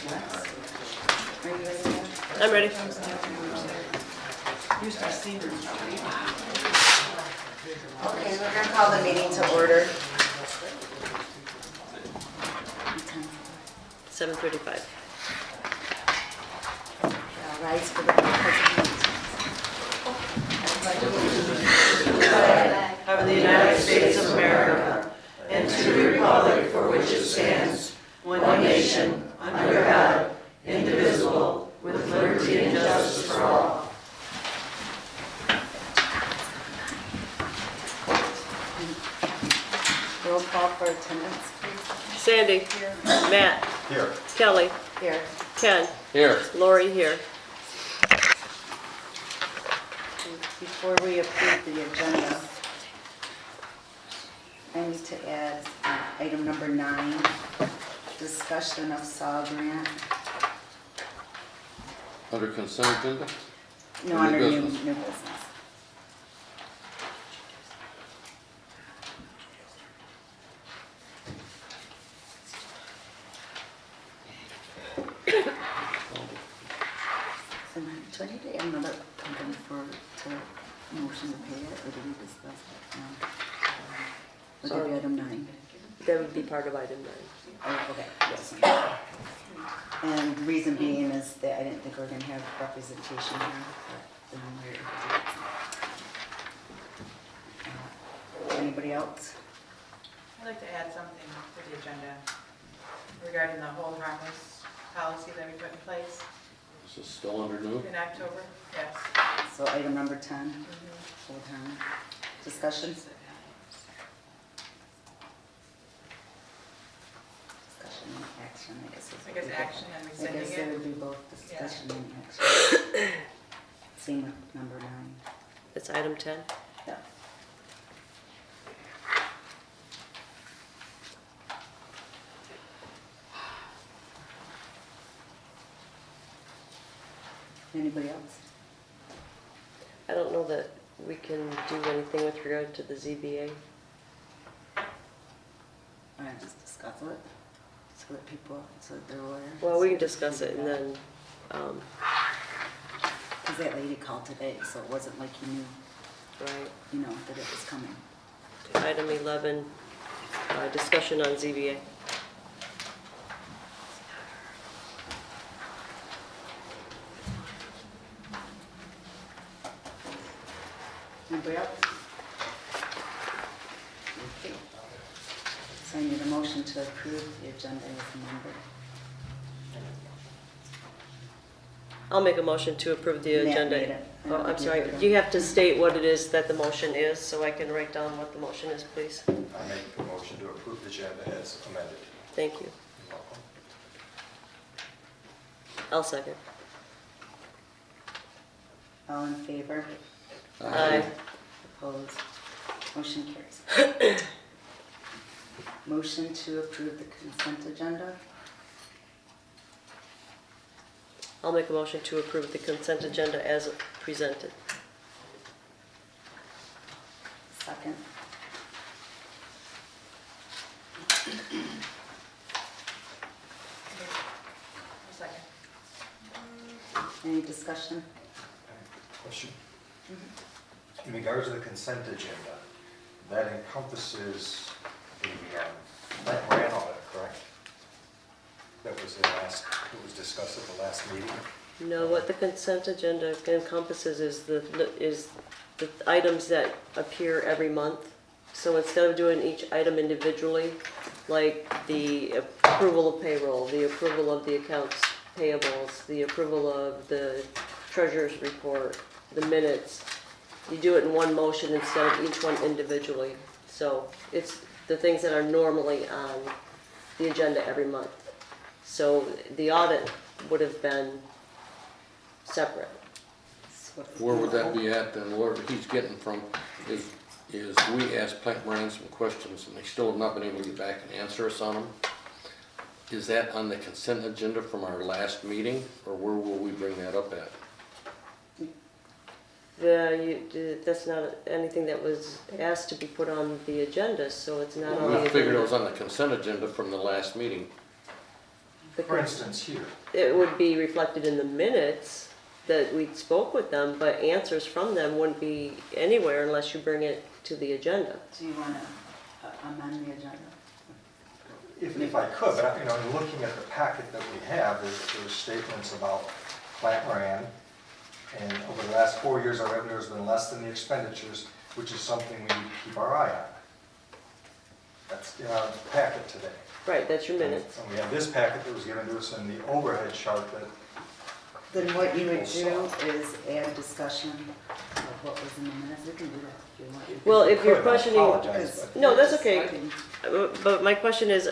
Are you ready? I'm ready. Okay, we're gonna call the meeting to order. 7:35. All rise for the pledge Of the United States of America, and to the republic for which it stands, one nation, under God, indivisible, with liberty and justice for all. roll call for attendance, please. Sandy. Here. Matt. Here. Kelly. Here. Ken. Here. Lori here. Before we approve the agenda, I need to add item number 9, discussion of SAW grant. Under consent agenda? No, New under new business. business. So do I need to add another company to motion to pay it, or did we discuss it? No. Would that be item 9? That would be part of item 9. Oh, okay, yes. And reason being is that I didn't think we were gonna have representation here, but then we're. Anybody else? I'd like to add something to the agenda regarding the hold harmless policy that we put in place Is this still under new? in October. Yes. So item number 10, hold on. Discussion? Discussion and action, I guess. I guess action and I rescinding guess it it. would be both discussion and action. Same with number 9. It's item 10. Yeah. Anybody else? I don't know that we can do anything with regard to the ZBA. I just discuss it, so that people, so that they're aware. Well, we can discuss it and then, Because that lady called today, so it wasn't like you knew, right, that it was coming. item 11, discussion on ZBA. Anybody else? Okay. So I need a motion to approve the agenda as amended. I'll make a motion to approve the Matt made agenda. it. Oh, I'm sorry, you have to state what it is that the motion is, so I can write down what the motion is, please. I make a motion to approve the agenda as amended. Thank you. You're welcome. I'll second. All in favor? Aye. Opposed? Motion carries. Motion to approve the consent agenda. I'll make a motion to approve the consent agenda as presented. Second. Second. Any discussion? Question. In regards to the consent agenda, that encompasses the plant grant audit, correct? That was discussed at the last meeting. No, what the consent agenda encompasses is the items that appear every month. So instead of doing each item individually, like the approval of payroll, the approval of the accounts payables, the approval of the treasurer's report, the minutes, you do it in one motion instead of each one individually. So it's the things that are normally on the agenda every month. So the audit would have been separate. Where would that be at then? Where he's getting from is we asked Plant Moran some questions and they still have not been able to get back and answer us on them. Is that on the consent agenda from our last meeting, or where will we bring that up at? That's not anything that was asked to be put on the agenda, so it's not on the We agenda. figured it was on the consent agenda from the last meeting. For instance, here, It would be reflected in the minutes that we spoke with them, but answers from them wouldn't be anywhere unless you bring it to the agenda. Do you want to amend the agenda? if I could, but, you know, in looking at the packet that we have, there's statements about Plant Moran, and over the last 4 years, our revenue has been less than the expenditures, which is something we need to keep our eye on. That's in our packet today. Right, that's your minutes. And we have this packet that was given to us in the overhead chart that, Then what you would do is add discussion of what was in the minutes. We can do that if you want. Well, if you're I questioning, apologize, but- no, that's okay. Starting. But my question is,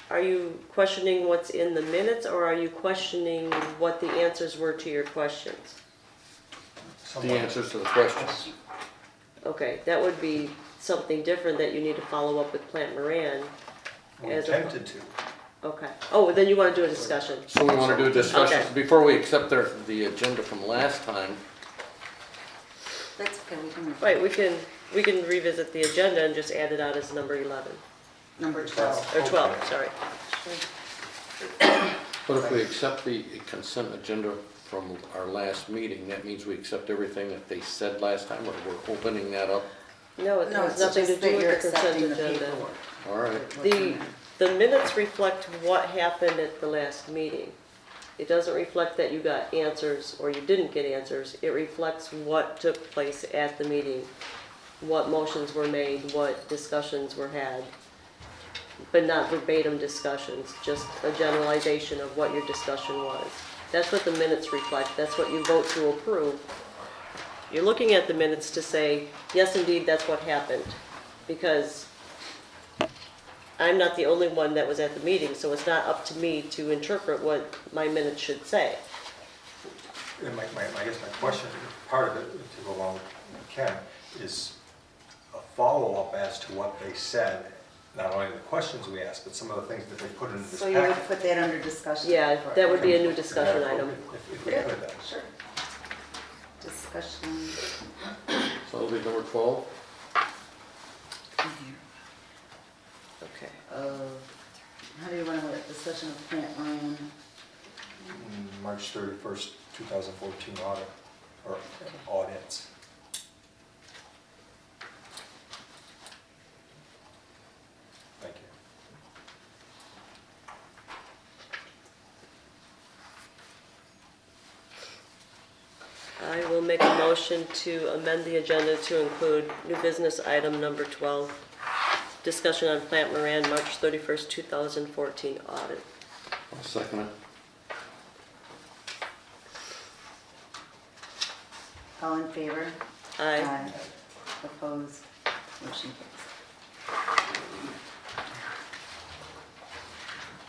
are you questioning what's in the minutes, or are you questioning what the answers were to your questions? The answers to the questions. Okay, that would be something different that you need to follow up with Plant Moran. we As a- attempted to. Okay. Oh, then you want to do a discussion. So we want to do a discussion, Okay. before we accept the agenda from last time, That's okay, we can. Right, we can revisit the agenda and just add it out as number 11, Number 12. or 12, Okay. sorry. but if we accept the consent agenda from our last meeting, that means we accept everything that they said last time, or we're opening that up? No, it No, has it's nothing to just that do you're with the consent accepting the agenda. paperwork. All right. What's in The, there. the minutes reflect what happened at the last meeting. It doesn't reflect that you got answers or you didn't get answers. It reflects what took place at the meeting, what motions were made, what discussions were had, but not verbatim discussions, just a generalization of what your discussion was. That's what the minutes reflect. That's what you vote to approve. You're looking at the minutes to say, yes, indeed, that's what happened, because I'm not the only one that was at the meeting, so it's not up to me to interpret what my minutes should say. And I guess my question, part of it, to go along with Ken, is a follow-up as to what they said, not only the questions we asked, but some of the things that they put into this So you would packet. put that under discussion? Yeah, for- that would be a new discussion item. If we Yeah, could, then. sure. Discussion. So it'll be number 12? Okay. How do you want to word it? Discussion of Plant Moran? March 31st, 2014 audit, or audits. Thank you. I will make a motion to amend the agenda to include new business item number 12, discussion on Plant Moran, March 31st, 2014 audit. I'll second it. All in favor? Aye. Opposed? Motion carries.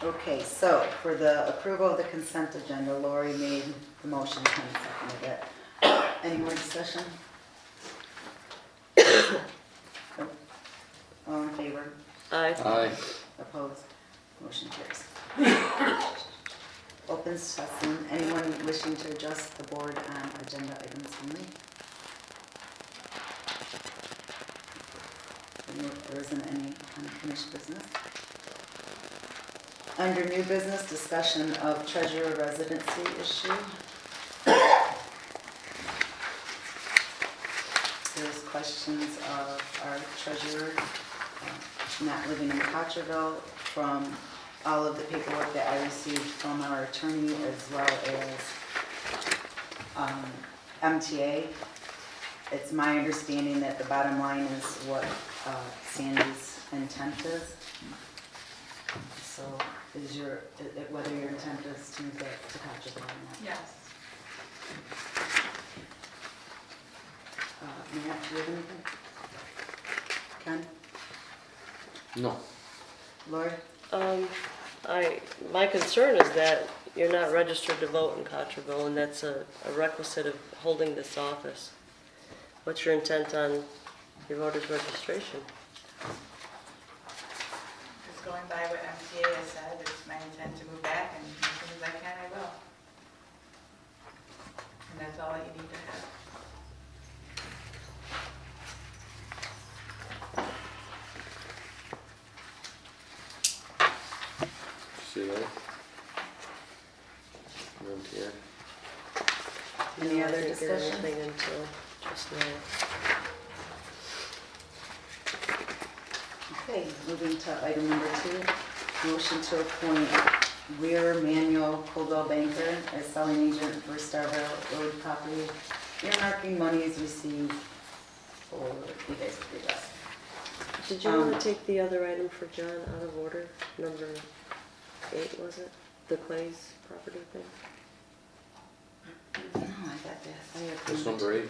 Okay, so for the approval of the consent agenda, Lori made the motion, Ken seconded it. Any more discussion? Nope. All in favor? Aye. Aye. Opposed? Motion carries. Open session, anyone wishing to address the board on agenda items only? There isn't any unfinished business. Under new business, discussion of treasurer residency issue. There's questions of our treasurer not living in Cottrellville from all of the paperwork that I received from our attorney as well as MTA. It's my understanding that the bottom line is what Sandy's intent is. So is whether your intent is to get to Cottrellville or not. Yes. Matt, do you have anything? Ken? No. Lori? My concern is that you're not registered to vote in Cottrellville, and that's a requisite of holding this office. What's your intent on your voter's registration? Just going by what MTA has said, it's my intent to move back, and as soon as I can, I will. And that's all that you need to have. See that? Rentier. Any No, I other didn't hear discussion? anything until just now. Okay, moving to item number 2, motion to appoint Weir Manuel Coldwell Banker as selling agent for Starville Road property, earmarking monies received for, you guys agree that? Did you want to take the other item for John out of order? Number 8, was it? The Clay's property thing? No, I got that. I have This number 8?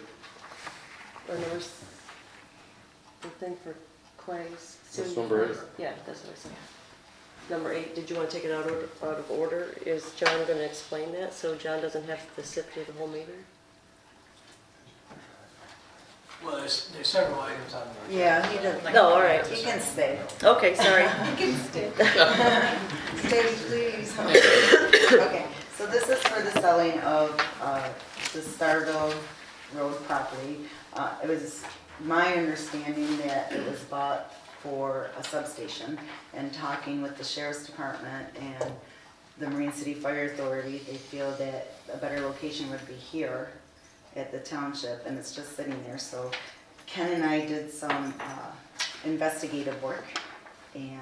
Or number, the thing for Clay's? That's number 8. Yeah, that's what I said. Number 8, did you want to take it out of order? Is John going to explain that, so John doesn't have to sit through the whole meeting? Well, there's several items on the. Yeah, he doesn't. No, all right. He can stay. Okay, sorry. He can stay. Stay, please. Okay, so this is for the selling of the Starville Road property. It was my understanding that it was bought for a substation, and talking with the sheriff's department and the Marine City Fire Authority, they feel that a better location would be here at the township, and it's just sitting there. So Ken and I did some investigative work, and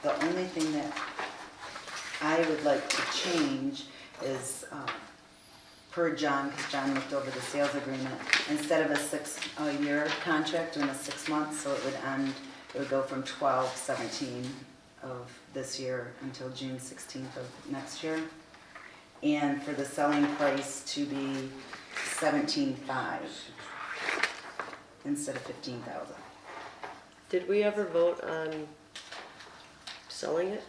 the only thing that I would like to change is per John, because John looked over the sales agreement, instead of a 6-year contract, doing a 6 months, so it would end, it would go from 12/17 of this year until June 16th of next year. And for the selling price to be $17,500 instead of $15,000. Did we ever vote on selling it?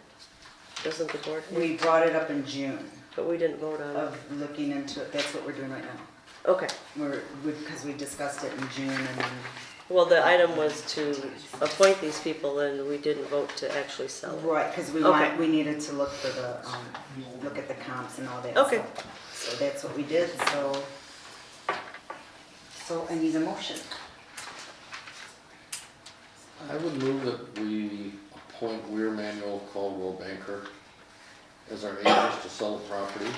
Doesn't the board? We brought it up in June But we didn't vote on it. of looking into it. That's what we're doing right now. Okay. Because we discussed it in June, and then, Well, the item was to appoint these people, and we didn't vote to actually sell it. right, because Okay. we needed to look for the, look at the comps and all that. Okay. So that's what we did, so I need a motion. I would move that we appoint Weir Manuel Caldwell Banker as our agents to sell the property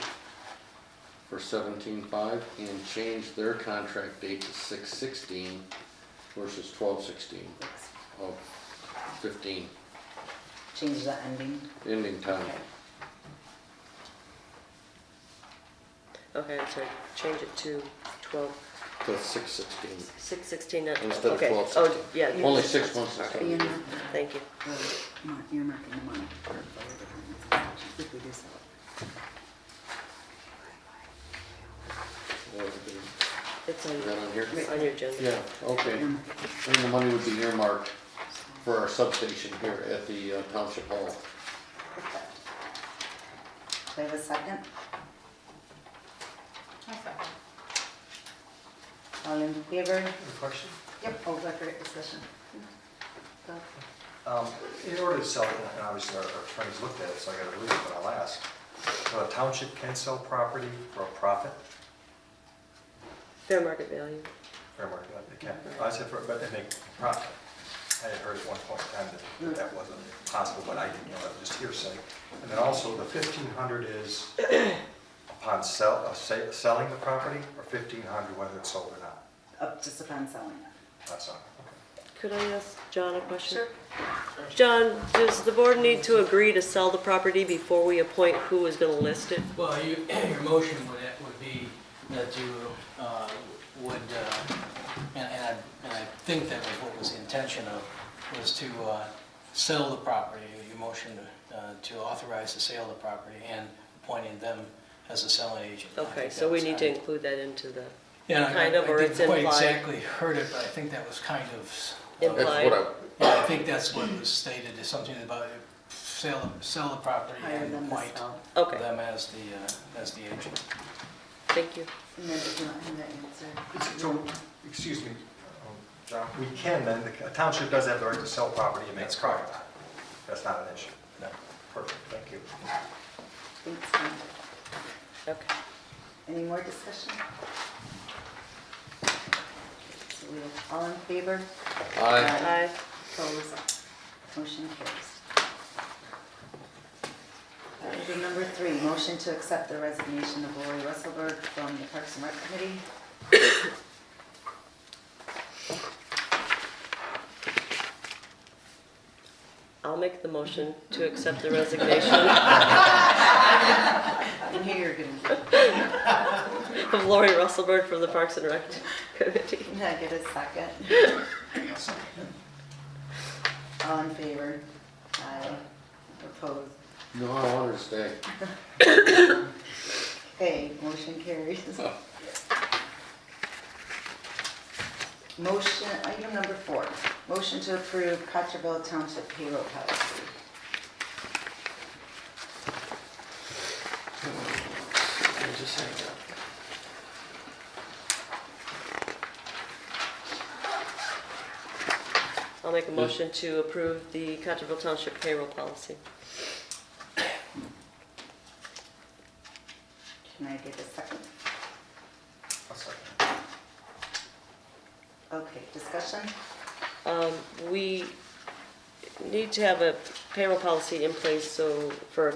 for $17,500 and change their contract date to 6/16 versus 12/16 of 15, Change the ending. ending time. Okay, I'm sorry, change it to 12, To 6/16 6/16. instead of Okay. 12/16. Oh, yeah, Only 6 months You're instead of marking thank you. the money for fire departments, if we do sell it. It's on, Is that on here? on your agenda. Yeah, okay. And the money would be earmarked for our substation here at the Township Hall. Do I have a second? I'll second. All in favor? Any question? Yep, oh, record discussion. Go. In order to sell it, and obviously our attorneys looked at it, so I gotta read it, but I'll ask. So a township can sell property for a profit? Fair market value. Fair market, they can. I said for, but they make profit. I had heard at one point in time that that wasn't possible, but I didn't know, that was just hearsay. And then also the 1,500 is upon selling the property, or 1,500 whether it's sold or not? Up just upon selling it. That's all, Could I ask John a question? Sure. John, does the board need to agree to sell the property before we appoint who is gonna list it? Well, your motion would be that you would, and I think that was what was the intention of, was to sell the property. Your motion to authorize the sale of the property and appointing them as a selling agent. I Okay, think so that we was need to kind include that into the, Yeah, kind of, or it's I didn't quite implied? exactly heard it, but I think that was kind of. That's Implied. what Yeah, I think that's what was stated, is something about sell the property Hire and them to appoint sell. okay, them as the agent. thank you. And then did you want him to answer? So, excuse me, John, we can then, the township does have the right to sell property and make That's profit. correct. That's not an issue. No. Perfect, thank you. Thanks, Ken. Okay. Any more discussion? So we have all in favor? Aye. Aye. Opposed? Motion carries. Item number 3, motion to accept the resignation of Lori Russellberg from the Parks and Rec Committee. I'll make the motion to accept the resignation And here you're gonna of Lori Russellberg from the Parks and Rec Committee. Can I get a second? All in favor? Aye. Opposed? No, I want her to stay. Okay, motion carries. Motion, item number 4, motion to approve Cottrellville Township payroll policy. Just hang on. I'll make a motion to approve the Cottrellville Township payroll policy. Can I get a second? I'll second. Okay, discussion? We need to have a payroll policy in place, so for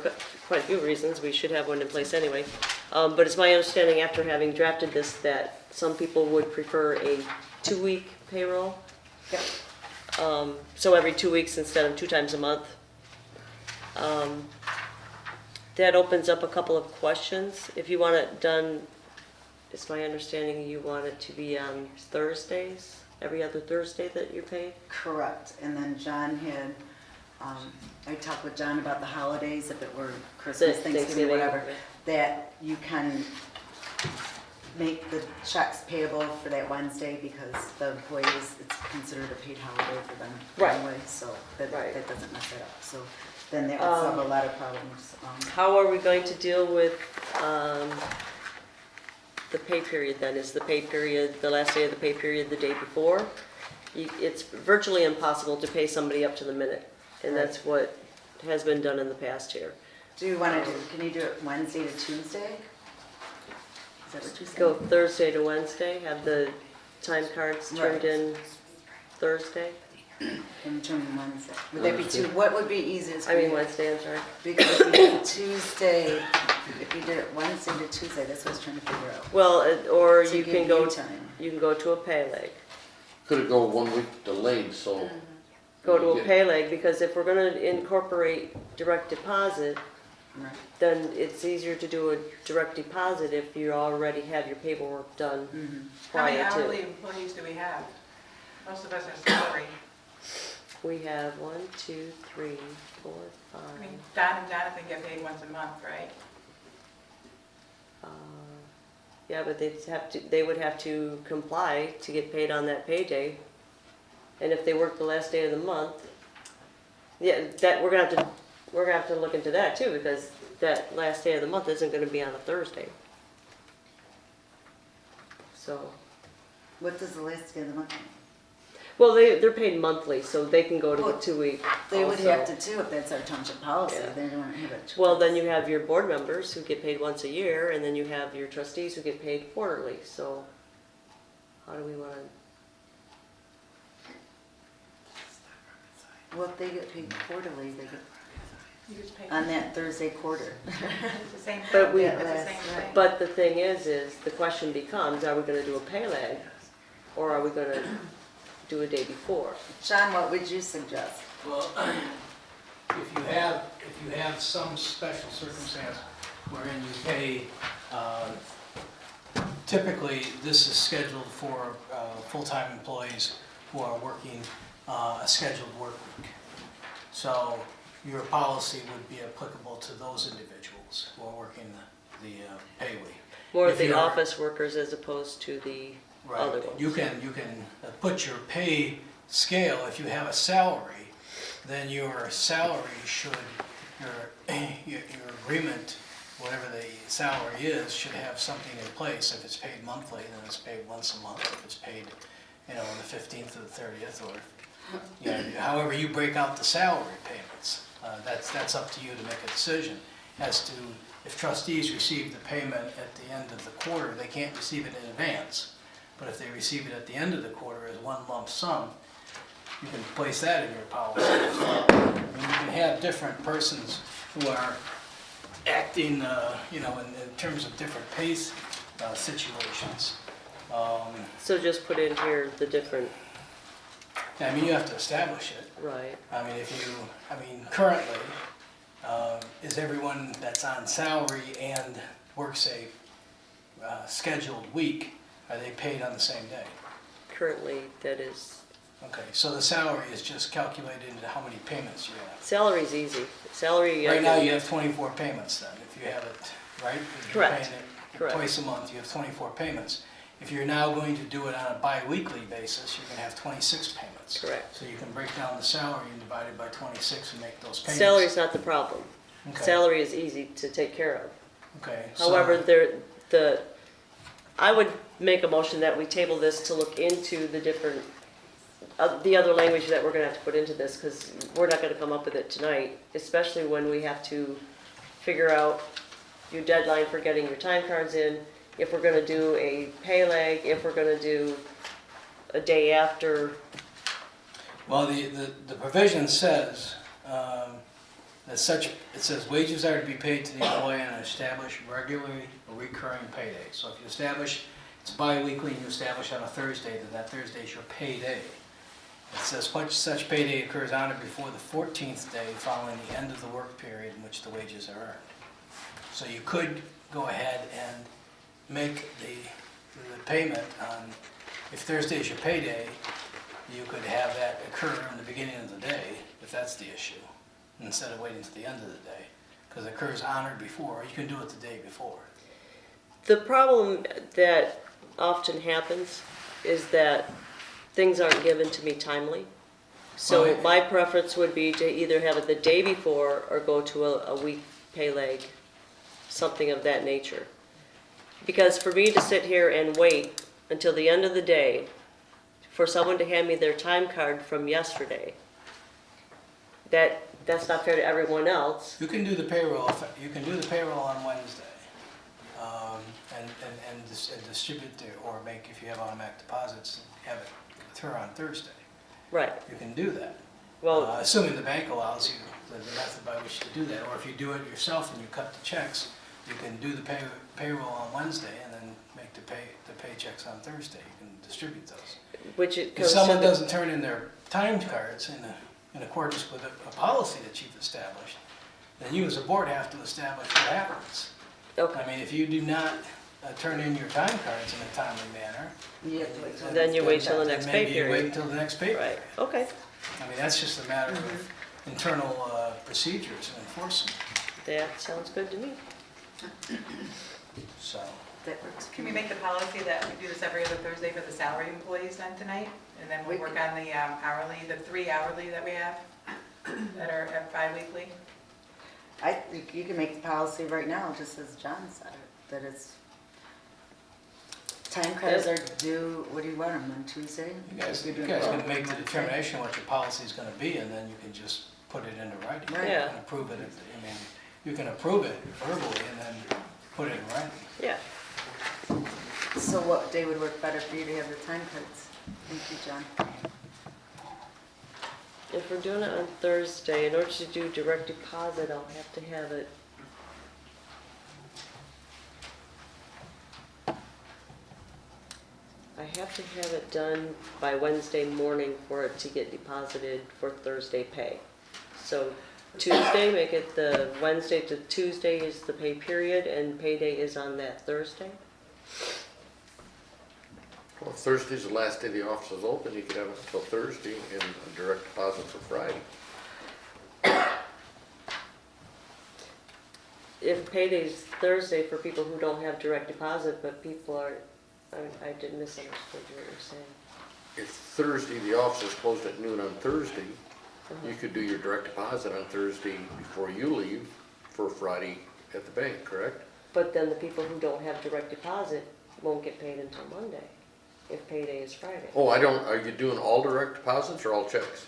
quite a few reasons, we should have one in place anyway. But it's my understanding after having drafted this that some people would prefer a 2-week payroll. Yep. So every 2 weeks instead of 2 times a month. That opens up a couple of questions. If you want it done, it's my understanding you want it to be on Thursdays, every other Thursday that you're paid? Correct, and then John had, I talked with John about the holidays, if it were Christmas, Thanksgiving, whatever, that you can make the checks payable for that Wednesday because the employees, it's considered a paid holiday for them Right. anyway, so that Right. doesn't mess it up, so then that would solve a lot of problems. How are we going to deal with the pay period then? Is the pay period, the last day of the pay period the day before? It's virtually impossible to pay somebody up to the minute, and that's what has been done in the past here. Do you want to can you do it Wednesday to Tuesday? Is that what you said? Go Thursday to Wednesday, have the time cards turned Right. in Thursday? In turn Wednesday. Would that be what would be easiest for I mean you? Wednesday, I'm sorry. Because if you did Tuesday, if you did it Wednesday to Tuesday, that's what I was trying to figure out. Well, or To you give can go, time. you can go to a pay leg. Could it go 1 week delayed, so? Go to a Yeah. pay leg, because if we're gonna incorporate direct deposit, Right. then it's easier to do a direct deposit if you already have your paperwork done How many prior hourly to. employees do we have? Most of us are salary. We have 1, 2, 3, 4, I 5. mean, Don and Jonathan get paid once a month, right? Yeah, but they would have to comply to get paid on that payday. And if they work the last day of the month, yeah, that, we're gonna have to look into that too, because that last day of the month isn't gonna be on a Thursday. So, What does the last day of the month mean? well, they're paid monthly, so they can go to a Well, 2-week They would also. have to too, if that's our township policy, Yeah. they don't have a choice. Well, then you have your board members who get paid once a year, and then you have your trustees who get paid quarterly, so how do we wanna? Well, if they get paid quarterly, they get, You just pay. on that Thursday quarter. It's the same But thing, we- it's the same thing. But the thing is the question becomes, are we gonna do a pay lag, or are we gonna do a day before? John, what would you suggest? Well, if you have some special circumstance wherein you pay, typically, this is scheduled for full-time employees who are working a scheduled work week. So your policy would be applicable to those individuals who are working the pay week. More of If the you're- office workers as opposed to the other Right, ones. you can put your pay scale, if you have a salary, then your salary should, your agreement, whatever the salary is, should have something in place. If it's paid monthly, then it's paid once a month. If it's paid, on the 15th or the 30th, or, however you break out the salary payments, that's up to you to make a decision as to if trustees receive the payment at the end of the quarter, they can't receive it in advance. But if they receive it at the end of the quarter as one lump sum, you can place that in your policy as well. I mean, you can have different persons who are acting, you know, in terms of different pace situations. So just put in here the different, I mean, you have to establish it. right, I mean, currently, is everyone that's on salary and works a scheduled week, are they paid on the same day? currently that is, Okay, so the salary is just calculated into how many payments you have. salary's easy. Salary. I Right now, can- you have 24 payments then, if you have it, right? If you're Correct, paying it correct. Twice a month, you have 24 payments. If you're now going to do it on a bi-weekly basis, you're gonna have 26 payments. Correct. So you can break down the salary and divide it by 26 and make those payments. Salary's not the problem. Okay. Salary is easy to take care of. Okay. so- However, I would make a motion that we table this to look into the different, the other language that we're gonna have to put into this, because we're not gonna come up with it tonight, especially when we have to figure out your deadline for getting your time cards in, if we're gonna do a pay lag, if we're gonna do a day after. Well, the provision says, it says wages are to be paid to the employee on an established regularly or recurring payday. So if you establish, it's bi-weekly and you establish on a Thursday, then that Thursday is your payday. It says such payday occurs on or before the 14th day following the end of the work period in which the wages are earned. So you could go ahead and make the payment on, if Thursday is your payday, you could have that occur in the beginning of the day, if that's the issue, instead of waiting to the end of the day, because it occurs on or before, or you can do it the day before. The problem that often happens is that things aren't given to me timely. So Well, my preference would be to either have it the day before or go to a week pay lag, something of that nature. Because for me to sit here and wait until the end of the day for someone to hand me their time card from yesterday, that's not fair to everyone else. You can do the payroll on Wednesday, and distribute or make, if you have automatic deposits, have it with her on Thursday. Right. You can do that. Well, Assuming the bank allows you the method by which to do that, or if you do it yourself and you cut the checks, you can do the payroll on Wednesday and then make the paychecks on Thursday. You can distribute those. which it If comes to someone the- doesn't turn in their time cards in accordance with a policy that you've established, then you as a board have to establish what happens. Okay, I mean, if you do not turn in your time cards in a timely manner, You have to wait till. Then you wait till the then next pay maybe you wait period. until the next pay period. Right, okay, I mean, that's just a matter of internal procedures and enforcement, that sounds good to me. so. That works. Can we make the policy that we do this every other Thursday for the salary employees then tonight? And then we'll We work can- on the hourly, the 3 hourly that we have, that are at bi-weekly? I think you can make the policy right now, just as John said, that it's, time cards are due, what do you want them, on Tuesday? You guys If you're can doing it make the Wednesday? determination what your policy is gonna be, and then you can just put it into writing. Right. Yeah. And approve it, I mean, you can approve it verbally and then put it in writing. Yeah, So what day would work better for you to have the time cards? Thank you, John. if we're doing it on Thursday, in order to do direct deposit, I'll have to have it. I have to have it done by Wednesday morning for it to get deposited for Thursday pay. So Tuesday, make it the Wednesday to Tuesday is the pay period, and payday is on that Thursday? Well, if Thursday's the last day the office is open, you could have it until Thursday and a direct deposit for Friday. If payday's Thursday for people who don't have direct deposit, but people are, I didn't misunderstand what you're saying. If Thursday, the office is closed at noon on Thursday, you could do your direct deposit on Thursday before you leave for Friday at the bank, correct? But then the people who don't have direct deposit won't get paid until Monday, if payday is Friday. Oh, are you doing all direct deposits or all checks?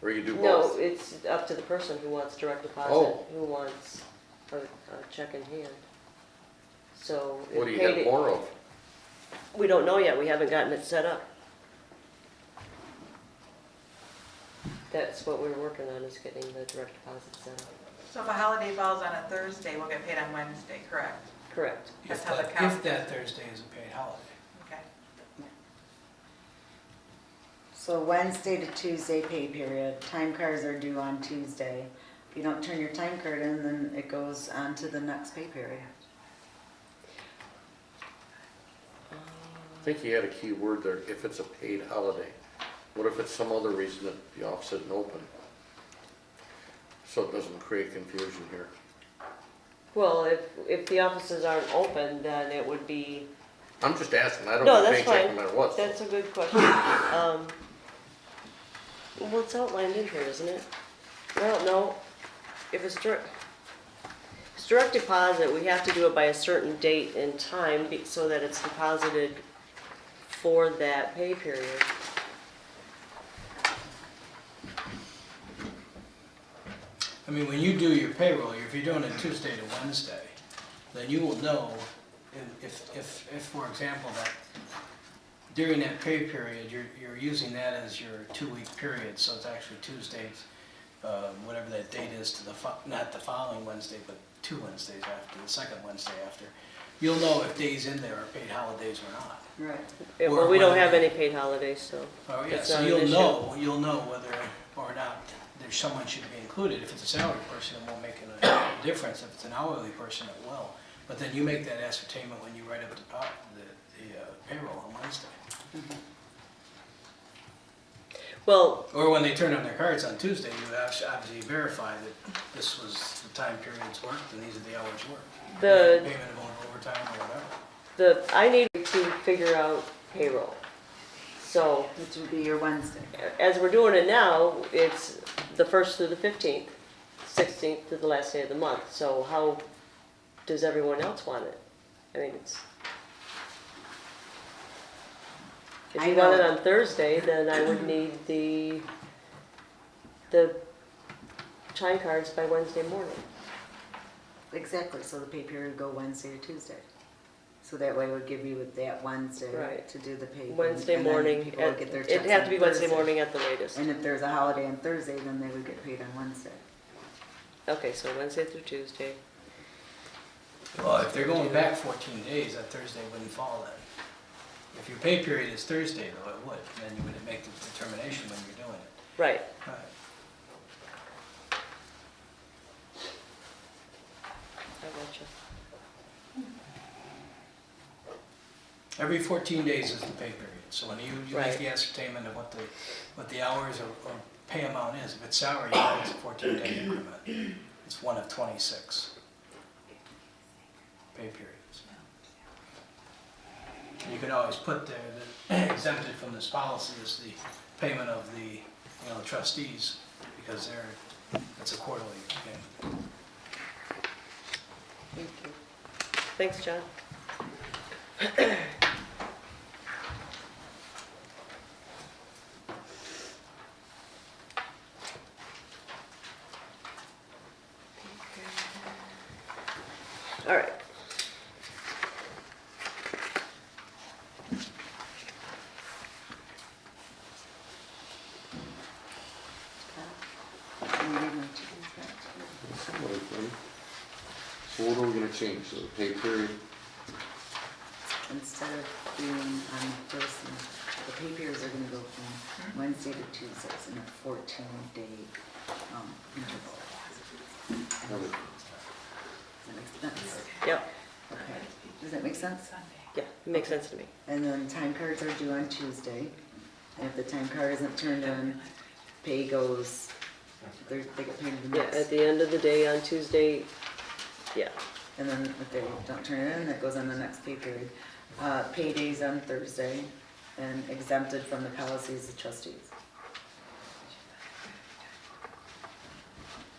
Or you do No, both? it's up to the person who wants direct deposit, Oh. who wants a check in hand. So if What do you have payday, more of? we don't know yet, we haven't gotten it set up. That's what we're working on, is getting the direct deposit set up. So if a holiday falls on a Thursday, we'll get paid on Wednesday, correct? Correct. That's If how the that, count- if that Thursday is a paid holiday. Okay. So Wednesday to Tuesday pay period, time cards are due on Tuesday. If you don't turn your time card in, then it goes on to the next pay period. I think you had a key word there, if it's a paid holiday. What if it's some other reason that the office isn't open? So it doesn't create confusion here. Well, if the offices aren't open, then it would be, I'm just asking, I don't No, get that's paycheck fine. no matter what. so- that's a good question. Well, it's outlined in here, isn't it? Well, no, if it's direct deposit, we have to do it by a certain date and time so that it's deposited for that pay period. I mean, when you do your payroll, if you're doing it Tuesday to Wednesday, then you will know if, for example, that during that pay period, you're using that as your 2-week period, so it's actually Tuesday, whatever that date is to the, not the following Wednesday, but 2 Wednesdays after, the second Wednesday after. You'll know if days in there are paid holidays or not. Right. Yeah, Or well, we don't whether- have any paid holidays, so. Oh, yeah, it's so not an you'll issue. know whether or not there's someone should be included. If it's a salary person, it won't make a difference. If it's an hourly person, it will. But then you make that ascertainment when you write up the payroll on Wednesday. Well, Or when they turn on their cards on Tuesday, you obviously verify that this was the time periods worked and these are the hours worked. The- Payment of overtime or whatever. I need to figure out payroll. So, Which would be your Wednesday. as we're doing it now, it's the 1st through the 15th, 16th to the last day of the month. So how does everyone else want it? I mean, it's, if you want it on Thursday, then I would need the time cards by Wednesday morning. Exactly, so the pay period would go Wednesday to Tuesday. So that way it would give you that Wednesday Right. to do the pay. Wednesday and then morning, people would get their it'd checks have on to be Wednesday Thursday. morning at the latest. And if there's a holiday on Thursday, then they would get paid on Wednesday. Okay, so Wednesday through Tuesday. Well, if they're going back 14 days, that Thursday wouldn't fall then. If your pay period is Thursday though, it would. Then you would make the determination when you're doing it. Right. Right. I gotcha. Every 14 days is the pay period. So when you make Right. the ascertainment of what the hours or pay amount is, if it's salary, it's a 14-day increment. It's one of 26 pay periods. You could always put there that exempted from this policy is the payment of the trustees because it's a quarterly payment. Thank you. Thanks, John. All right. So what are we gonna change, so the pay period? Instead of being on the first, the pay periods are gonna go from Wednesday to Tuesdays in a 14-day interval. Does that make sense? Yep. Okay. Does that make sense? Yeah, it makes sense to me. And then time cards are due on Tuesday. And if the time card isn't turned in, pay goes, they get paid the Yeah, next. at the end of the day on Tuesday, yeah. And then if they don't turn it in, that goes on the next pay period. Paydays on Thursday and exempted from the policies of trustees.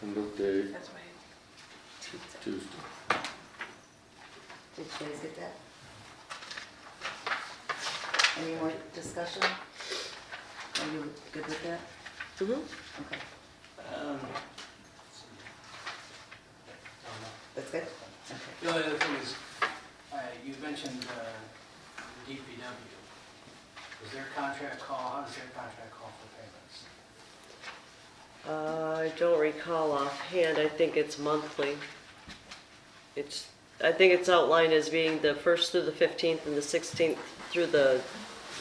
End of day, That's why. Tuesday. Did you guys get that? Any more discussion? Are you good with that? Mm-hmm. Okay, that's good? Okay. The only other thing is, you mentioned DPW. Is their contract call, how does their contract call for payments? I don't recall offhand, I think it's monthly. I think it's outlined as being the 1st through the 15th and the 16th through the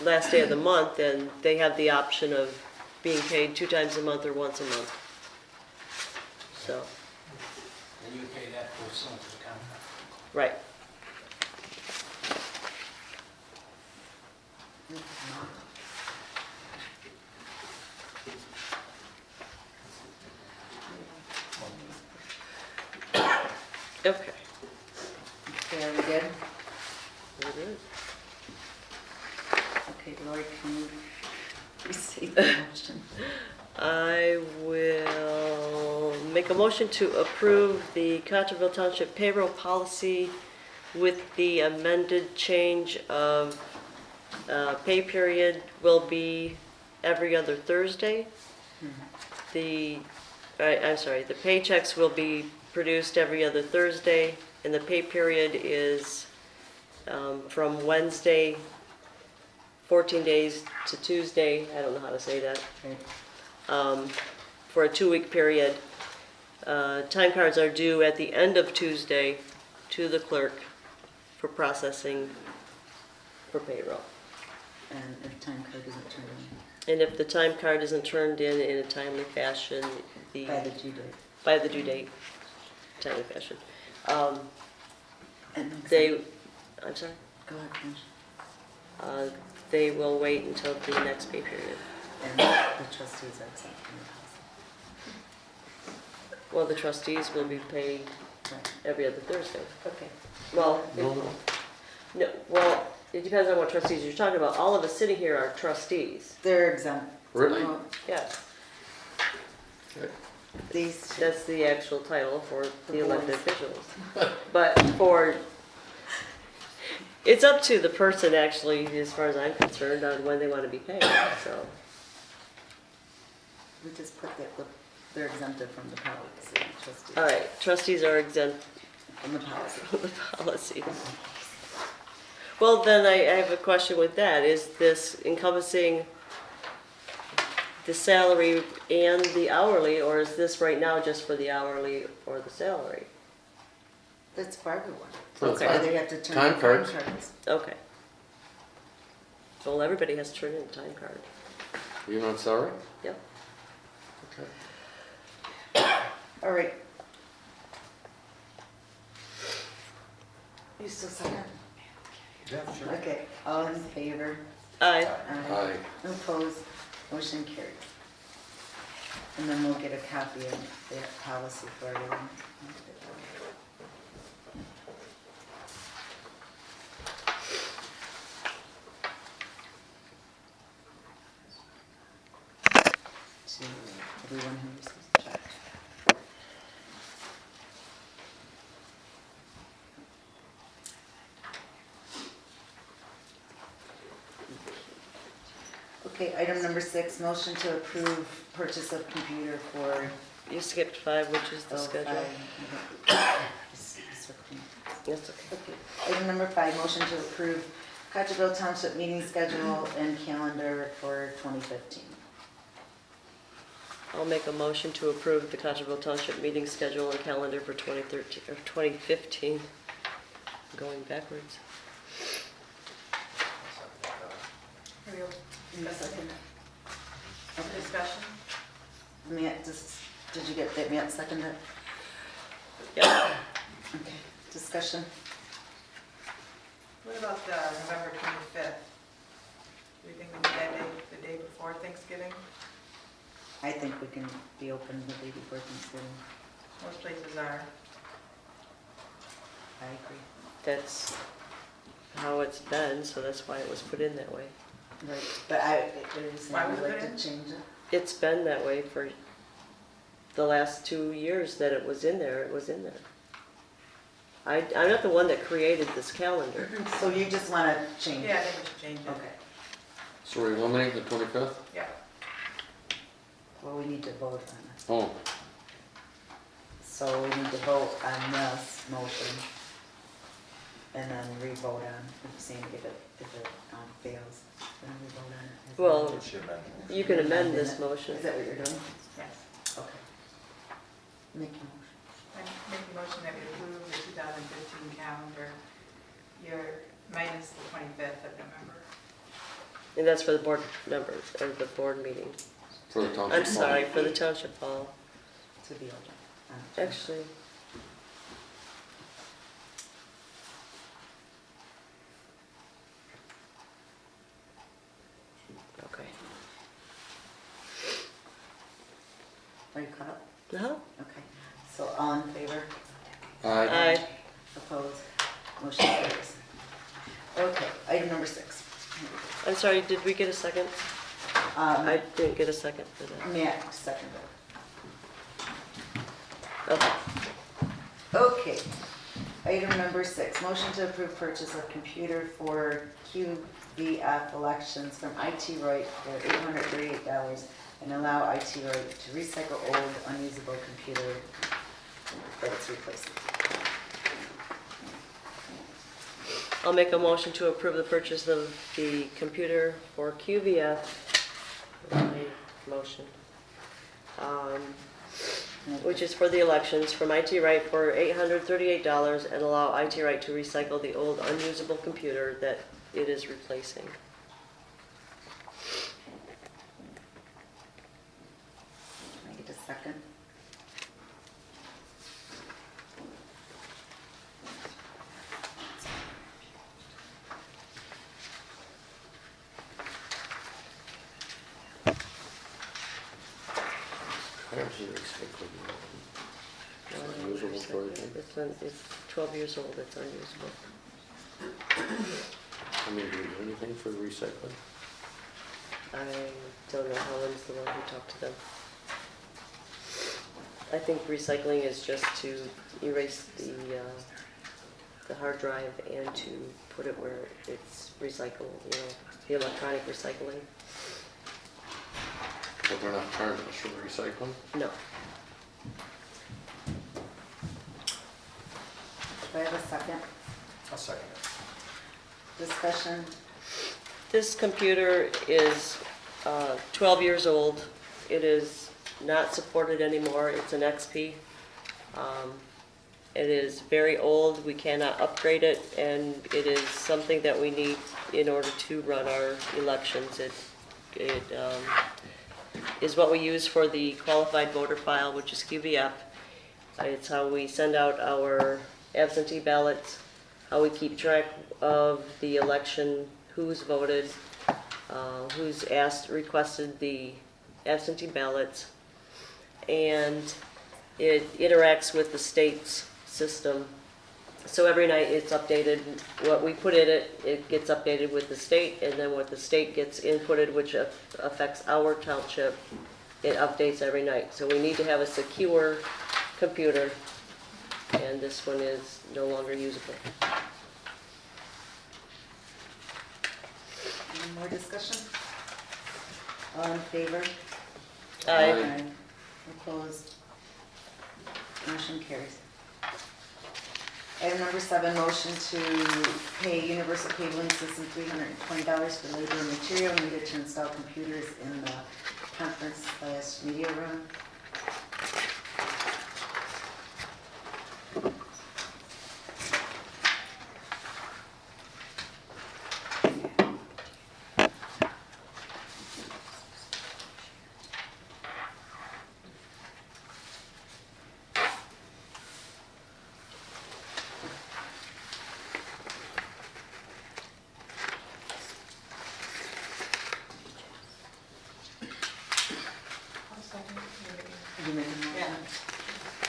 last day of the month, and they have the option of being paid 2 times a month or once a month. So, And you pay that pursuant to the contract. right. Okay. Okay, are we good? We're good. Okay, Lori, can you restate the motion? I will make a motion to approve the Cottrellville Township payroll policy with the amended change of pay period will be every other Thursday. The paychecks will be produced every other Thursday, and the pay period is from Wednesday, 14 days to Tuesday, I don't know how to say that, Okay. for a 2-week period. Time cards are due at the end of Tuesday to the clerk for processing for payroll. And if time card isn't turned And if the time card isn't turned in a timely fashion, in by the due date. by the due date, timely fashion, And I'm sorry, Go ahead, finish. they will wait until the next pay period. And the trustees are exempt from the Well, the trustees will be paid policy. every other Thursday. Right, okay. Well, No. well, it depends on what trustees you're talking about. All of us sitting here are trustees. They're exempt. Really? Well, Yes, These, that's the actual title for The the elected boards. officials. But it's up to the person actually, as far as I'm concerned, on when they want to be paid, so. we just put that they're exempted from the policy, trustees. All right, trustees are exempt From the policy. from the policy. Well, then I have a question with that. Is this encompassing the salary and the hourly, or is this right now just for the hourly or the salary? That's for everyone. For That's the why time- they have to turn time in cards. Okay. Well, everybody has to turn in a time card. You on salary? Yep. Okay. All right. You still second? Yeah, sure. Okay, all in favor? Aye. Aye. Opposed, motion carries. And then we'll get a copy of that policy for everyone. To everyone who receives the check. Okay, item number 6, motion to approve purchase of computer for You skipped 5, which is the schedule. That's okay. Okay. Item number 5, motion to approve Cottrellville Township meeting schedule and calendar for 2015. I'll make a motion to approve the Cottrellville Township meeting schedule and calendar for 2013, or 2015. Going backwards. Here we go. Second. Discussion? Matt, did you get that, Matt seconded? Yep. Okay, discussion. What about the November 25th? Do you think we need that day, the day before Thanksgiving? I think we can be open the day before Thanksgiving. Most places are. I agree. That's how it's been, so that's why it was put in that way. Right, but are you saying Why you'd was it like in? to change it? It's been that way for the last 2 years that it was in there, it was in there. I'm not the one that created this calendar. So you just want to change it? Yeah, I think we should change it. Okay, So we're eliminating the 25th? Yeah. well, we need to vote on it. Oh, So we need to vote on this motion and then re-vote on, seeing if it fails, then we vote on it. Well, It should have been. you can amend this motion. Is that what you're doing? Yes. Make a motion. I make a motion that we approve the 2015 calendar year minus the 25th of November. And that's for the board members, or the board meeting. For the township. I'm hall. sorry, for the township hall. To be open. Actually, okay. Are you caught up? Uh-huh. Okay, so all in favor? Aye. Aye. Opposed? Motion carries. Okay, item number 6. I'm sorry, did we get a second? I didn't get a second for that. Matt seconded. Okay. Okay, item number 6, motion to approve purchase of computer for QVF elections from IT Right for $838 and allow IT Right to recycle old unusable computer that it's replacing. I'll make a motion to approve the purchase of the computer for QVF. My motion. Which is for the elections from IT Right for $838 and allow IT Right to recycle the old unusable computer that it is replacing. Can I get a second? Where's the recycling? It's unusable for anything. It's 12 years old, it's unusable. I mean, do we do anything for the recycling? I don't know, Helen's the one who talked to them. I think recycling is just to erase the hard drive and to put it where it's recyclable, you know, the electronic recycling. But we're not charging us for the recycling? No. Do I have a second? I'll second it. Discussion? This computer is 12 years old. It is not supported anymore. It's an XP. It is very old. We cannot upgrade it, and it is something that we need in order to run our elections. It is what we use for the qualified voter file, which is QVF. It's how we send out our absentee ballots, how we keep track of the election, who's voted, who's requested the absentee ballots, and it interacts with the state's system. So every night it's updated. What we put in it, it gets updated with the state, and then what the state gets inputted, which affects our township, it updates every night. So we need to have a secure computer, and this one is no longer usable. Any more discussion? All in favor? Aye. Opposed? Motion carries. Item number 7, motion to pay Universal Cabling System $320 for labor and material needed to install computers in the conference/media room. I'll second. You make a motion? Yeah.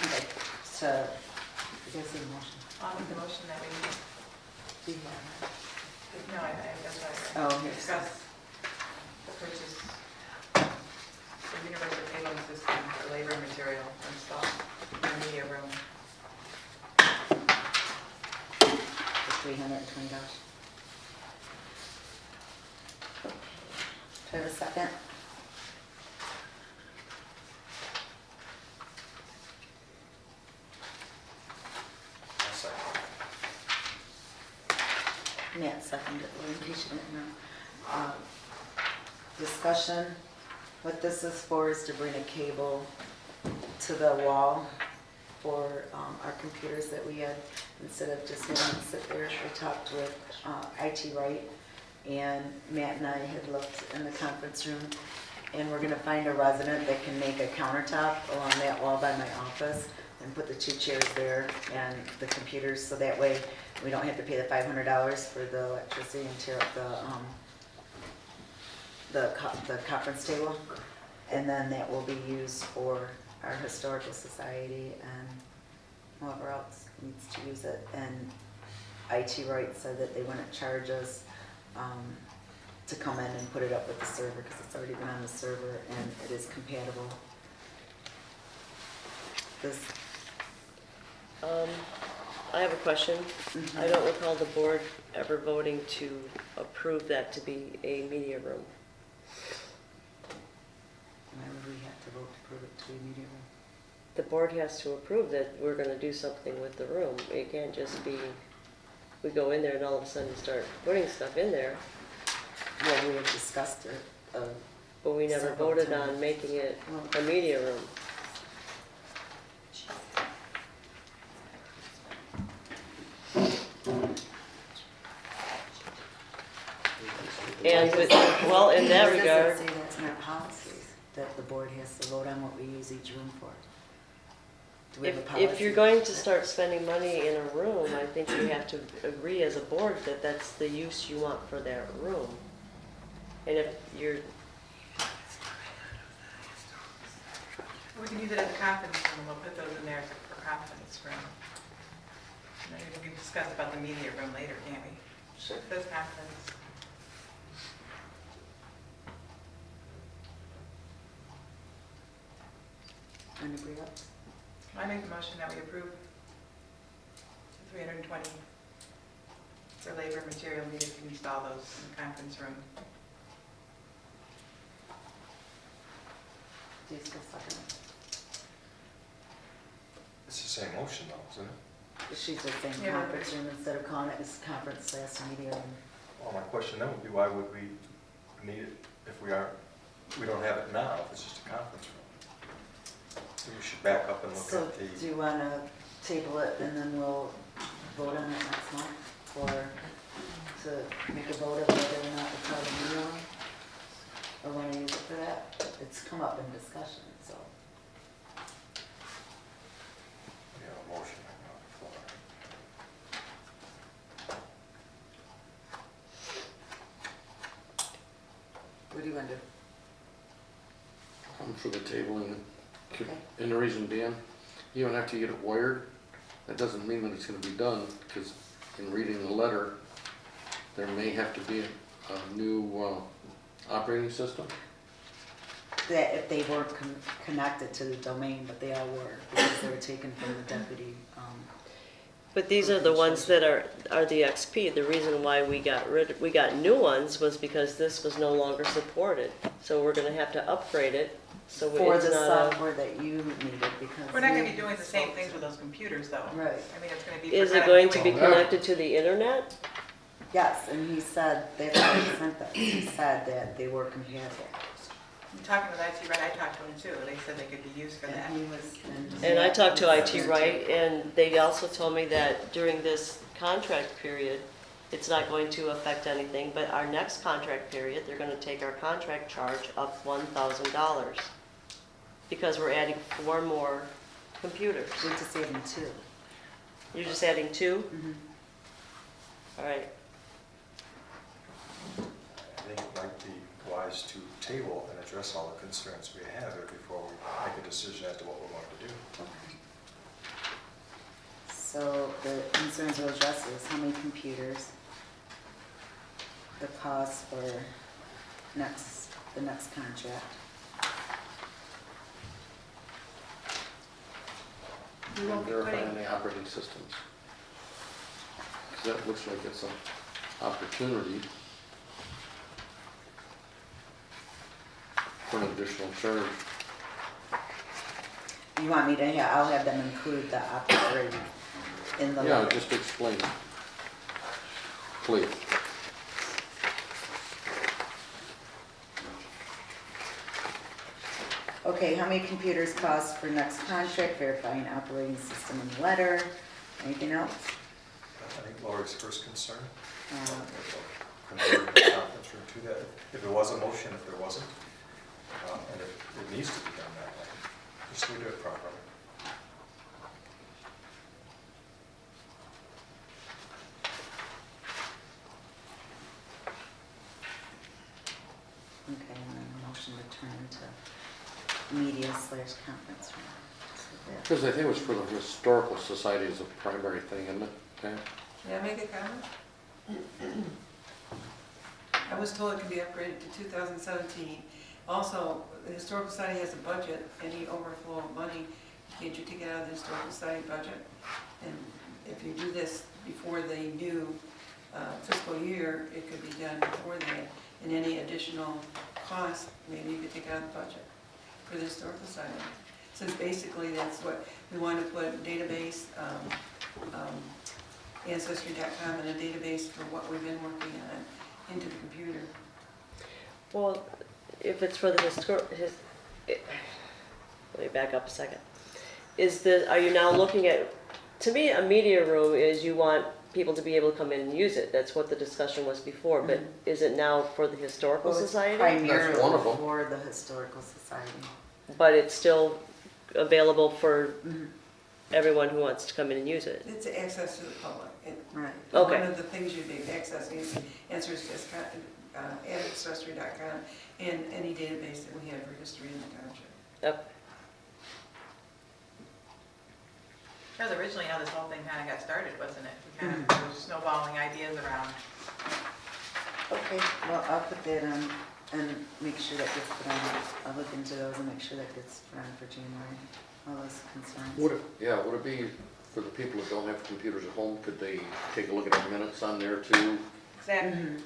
Okay, so, I guess a motion. I'll make the motion that we, Do you have no, that's what it? I Oh, here's. discuss the purchase of universal cabling system for labor and material installed in the media room. For $320. Do I have a second? I'll second it. Matt seconded, in case you didn't know. Discussion, what this is for is to bring a cable to the wall for our computers that we had, instead of just having them sit there. I talked with IT Right, and Matt and I had looked in the conference room, and we're gonna find a resident that can make a countertop along that wall by my office and put the 2 chairs there and the computers, so that way we don't have to pay the $500 for the electricity and tear up the conference table. And then that will be used for our historical society and whoever else needs to use it. And IT Right said that they wouldn't charge us to come in and put it up with the server, because it's already been on the server and it is compatible. This, I have a question. I don't recall the board ever voting to approve that to be a media room. why would we have to vote to prove it to be a media room? The board has to approve that we're gonna do something with the room. It can't just be, we go in there and all of a sudden start putting stuff in there, Well, we have discussed it. but we never Several voted times. on making it a media room. And with, well, in that Where regard, does it say that's in our policies, that the board has to vote on what we use each room for? Do we have a policy? if you're going to start spending money in a room, I think you have to agree as a board that that's the use you want for that room. And if you're, We can use it as a conference room, we'll put those in there for conference room. Maybe we can discuss about the media room later, can't we? Sure. Those conference. Want to bring up? I make the motion that we approve the 320 for labor and material needed to install those in the conference room. Do you still second it? It's the same motion though, isn't it? She's just saying Yeah. conference room instead of calling it this conference / media room. Well, my question then would be, why would we need it if we don't have it now, if it's just a conference room? So we should back up and look So at do the, you want to table it and then we'll vote on it next month? Or to make a vote of whether or not it's called a media room? Or want to use it for that? It's come up in discussion, so. we have a motion on the floor. What do you want to do? I'm for the tabling, Okay. and the reason being, even after you get it wired, that doesn't mean that it's gonna be done, because in reading the letter, there may have to be a new operating system. That if they weren't connected to the domain, but they all were, because they were taken from the deputy. but these are the ones that are the XP. The reason why we got new ones was because this was no longer supported. So we're gonna have to upgrade it, so For it's the not software that you needed, because. We're not going to you be doing the same spoke things to- with those computers though. Right. I mean, it's going to be. Is for it kind of going to be doing- connected to the internet? Yes, and he said, that's why he sent that, he said that they were compatible. I'm talking with IT Right, I talked to them too, they said they could be used for that. And he was. And I talked to Matt was IT Right, and they also told me that during this contract period, it's not going to affect anything, but our next contract period, they're gonna take our contract charge up $1,000. Because we're adding 4 more computers. We just save him 2. You're just adding 2? Mhm. All right. I think it might be wise to table and address all the concerns we have here before we make a decision as to what we want to do. So the concerns we'll address is how many computers, the cost for the next contract. We won't And be verify putting, any operating systems. 'Cause that looks like it's an opportunity for an additional charge. You want me to I'll have them include the operating in the Yeah, letter. just explain it. Please. Okay, how many computers cost for next contract, verifying operating system and letter, anything else? I think Lori's first concern. Uh, Convert the conference room to that, if there was a motion, if there wasn't, and it needs to be done that way, just so we do it properly. Okay, and then a motion to turn into media/conference room. So that- Because I think it was for the Historical Society as a primary thing, isn't it? Okay. May I make a comment? I was told it could be upgraded to 2017. Also, the Historical Society has a budget, any overflow of money, can't you take it out of the Historical Society budget? And if you do this before the new fiscal year, it could be done before that. And any additional cost, maybe you could take out of the budget for the Historical Society. Since basically that's what, we want to put database, Ancestry.com in a database for what we've been working on into the computer. Well, if it's for the let me back up a second. Are you now looking at, to me, a media room is you want people to be able to come in and use it. That's what the discussion was before, but is it now for the Historical Well, it's Society? primarily That's one of them. for the Historical Society. But it's still available for Mhm. everyone who wants to come in and use it? It's access to the public. Right. Okay. One of the things you'd be accessing is Ancestry.com and any database that we have for history in the township. Okay. That was originally how this whole thing kind of got started, wasn't it? We kind of were snowballing ideas around. Okay, well, I'll put that on and make sure that gets put on. I'll look into those and make sure that gets put on for January, all those concerns. Would it be for the people that don't have computers at home, could they take a look at our minutes on there too? Exactly. Mhm.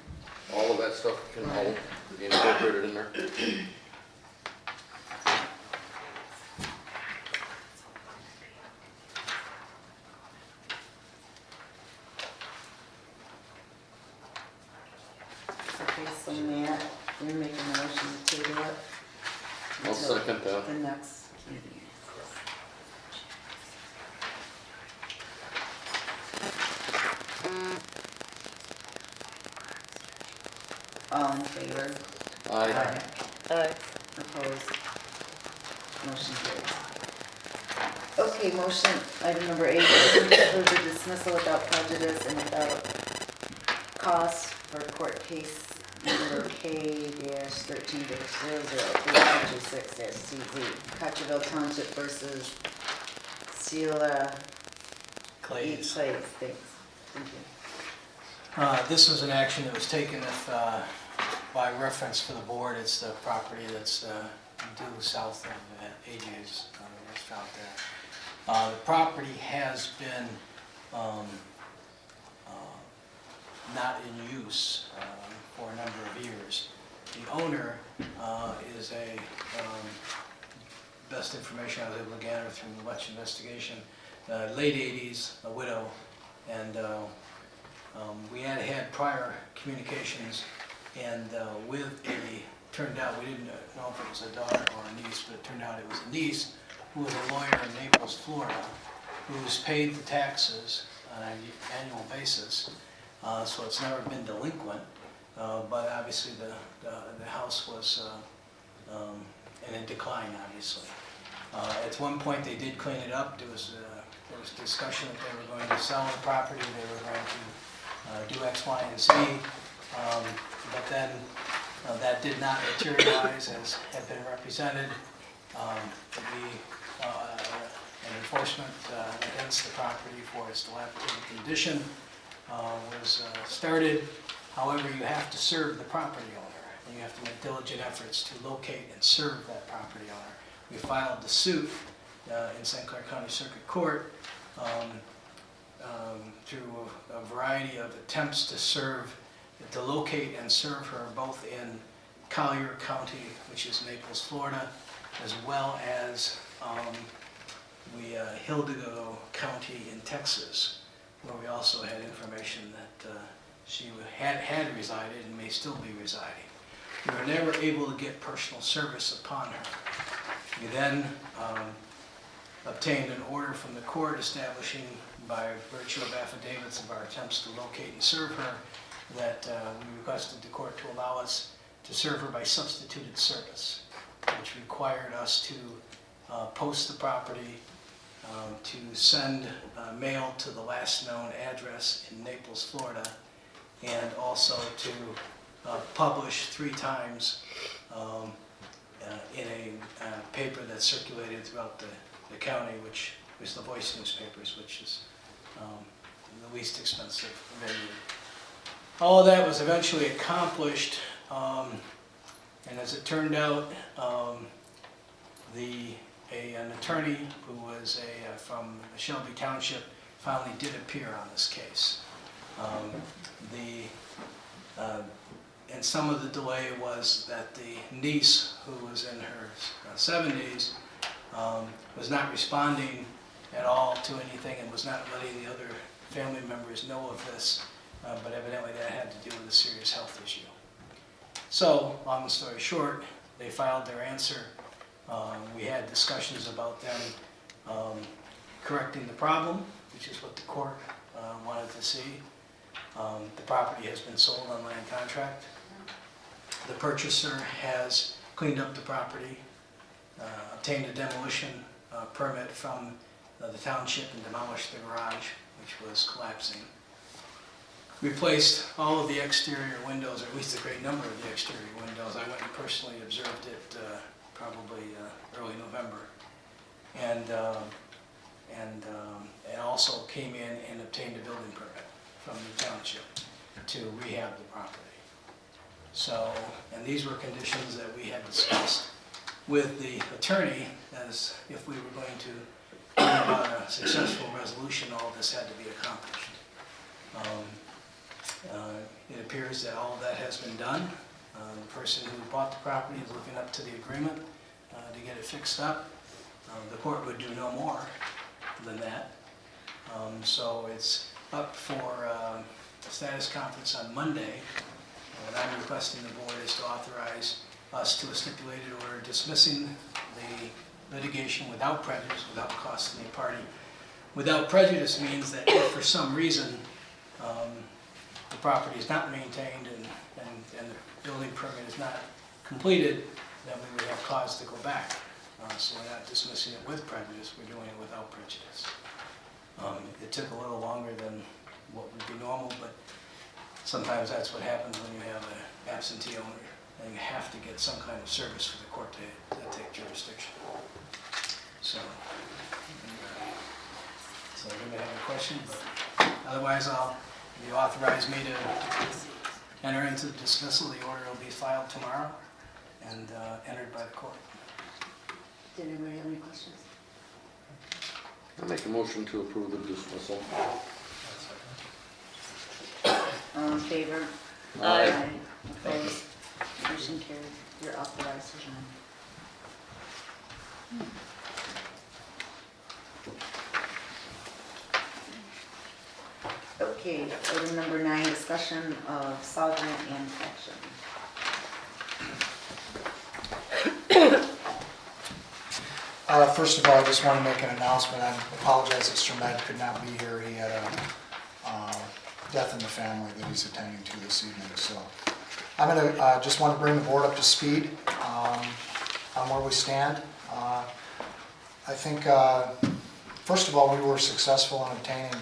All of that stuff can all be incorporated in there? Okay, so Matt, you're making a motion to table it? I'll until second that. The next meeting. All in favor? Aye. Opposed? Motion carries. Okay, motion, item number 8, approve the dismissal without prejudice and without cost for court case number K-13-00326-CZ, Cottrellville Township versus Sheila E. Clays. Clays, thanks. Thank you. This was an action that was taken if, by reference for the board, it's the property that's due south of AJ's restaurant there. The property has been not in use for a number of years. The owner is best information I was able to gather through much investigation, late 80s, a widow, and we had prior communications, and turned out, we didn't know if it was a daughter or a niece, but it turned out it was a niece who was a lawyer in Naples, Florida, who's paid the taxes on an annual basis, so it's never been delinquent, but obviously the house was in decline, obviously. At one point, they did clean it up. There was discussion that they were going to sell the property, they were going to do X, Y, and Z, but then that did not materialize as had been represented. An enforcement against the property for its dilapidated condition was started. However, you have to serve the property owner, and you have to make diligent efforts to locate and serve that property owner. We filed the suit in St. Clair County Circuit Court through a variety of attempts to locate and serve her both in Collier County, which is Naples, Florida, as well as Hidalgo County in Texas, where we also had information that she had resided and may still be residing. We were never able to get personal service upon her. We then obtained an order from the court establishing, by virtue of affidavits of our attempts to locate and serve her, that we requested the court to allow us to serve her by substituted service, which required us to post the property, to send mail to the last known address in Naples, Florida, and also to publish 3 times in a paper that circulated throughout the county, which was the Voice newspapers, which is the least expensive venue. All of that was eventually accomplished, and as it turned out, an attorney who was from Shelby Township finally did appear on this case. And some of the delay was that the niece, who was in her 70s, was not responding at all to anything and was not letting the other family members know of this, but evidently that had to do with a serious health issue. So, long story short, they filed their answer. We had discussions about them correcting the problem, which is what the court wanted to see. The property has been sold on land contract. The purchaser has cleaned up the property, obtained a demolition permit from the township and demolished the garage, which was collapsing. Replaced all of the exterior windows, or at least a great number of the exterior windows. I went and personally observed it probably early November. And also came in and obtained a building permit from the township to rehab the property. So, and these were conditions that we had discussed with the attorney, as if we were going to bring about a successful resolution, all this had to be accomplished. It appears that all of that has been done. The person who bought the property is looking up to the agreement to get it fixed up. The court would do no more than that. So it's up for a status conference on Monday. What I'm requesting the board is to authorize us to a stipulated order dismissing the litigation without prejudice, without cost to any party. Without prejudice means that if for some reason the property is not maintained and the building permit is not completed, then we would have cause to go back. So we're not dismissing it with prejudice, we're doing it without prejudice. It took a little longer than what would be normal, but sometimes that's what happens when you have an absentee owner, and you have to get some kind of service for the court to take jurisdiction. So anybody have a question? But otherwise, you authorize me to enter into the dismissal. The order will be filed tomorrow and entered by the court. Did anybody have any questions? I make a motion to approve the dismissal. All in favor? Aye. Opposed? Motion carried. You're authorized to join. Okay, item number 9, discussion of solvent and action. First of all, I just want to make an announcement. I apologize that Mr. Med could not be here. He had a death in the family that he's attending to this evening. So I'm going to just want to bring the board up to speed on where we stand. I think, first of all, we were successful in obtaining